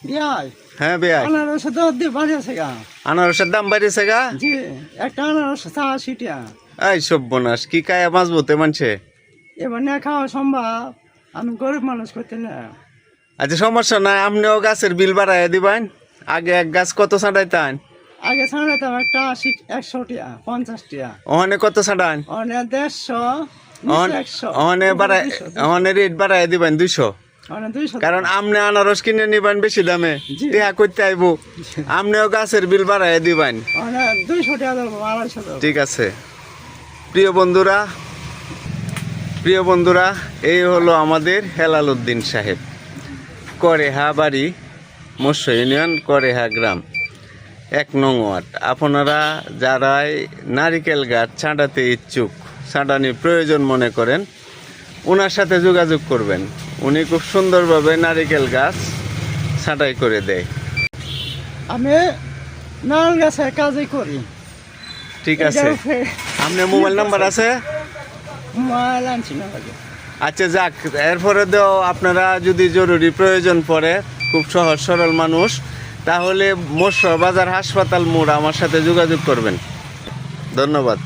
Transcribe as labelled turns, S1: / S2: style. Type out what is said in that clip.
S1: বিয়াই
S2: হ্যাঁ বেয়াই,
S1: আনারসের দাম দিয়ে বাড়িয়েছে গা।
S2: আনারসের দাম বাড়িয়েছে গা।
S1: জি, একটা আনারস 80 টাকা।
S2: এই সর্বনাশ, কি কায়া মাঝবুতে মানছে।
S1: এবার না খাওয়া সম্ভব, আমি গরিব মানুষ করতে না।
S2: আচ্ছা সমস্যা নাই, আপনিও গাছের বিল বাড়াইয়া দিবেন। আগে এক গাছ কত ছাঁটাইতেন?
S1: আগে ছাড়াতাম একটা 100 টাকা, 50 টাকা,
S2: ওখানে কত ছাঁটান?
S1: অনেক 150, 100,
S2: ওখানে বাড়াই, ওখানে রেট বাড়াইয়া দিবেন 200।
S1: অনেক 200।
S2: কারণ আপনি আনারস কিনে নিবেন বেশি দামে,
S1: জি।
S2: টেহা করতে আইব, আপনিও গাছের বিল বাড়াইয়া দিবেন।
S1: অনেক 200 টাকা দেবো, 250 দেবো।
S2: ঠিক আছে প্রিয় বন্ধুরা, প্রিয় বন্ধুরা, এই হলো আমাদের হেলাল উদ্দিন সাহেব, করেহা বাড়ি, মৎস্য ইউনিয়ন, করেহা গ্রাম, 1 নং ওয়ার্ড। আপনারা যারাই নারিকেল গাছ ছাঁটাতে ইচ্ছুক, ছাঁটানির প্রয়োজন মনে করেন, ওনার সাথে যোগাযোগ করবেন। উনি খুব সুন্দরভাবে নারিকেল গাছ ছাঁটাই করে দেয়।
S1: আমি নারকেল গাছের কাজই করি।
S2: ঠিক আছে, আপনার মোবাইল নাম্বার আছে?
S1: মোবাইল আনছি না আগে।
S2: আচ্ছা যাক, এরপরে দেও আপনারা যদি জরুরি প্রয়োজন পড়ে, খুব সহজ সরল মানুষ, তাহলে মৎস্য বাজার হাসপাতাল মোড় আমার সাথে যোগাযোগ করবেন। ধন্যবাদ।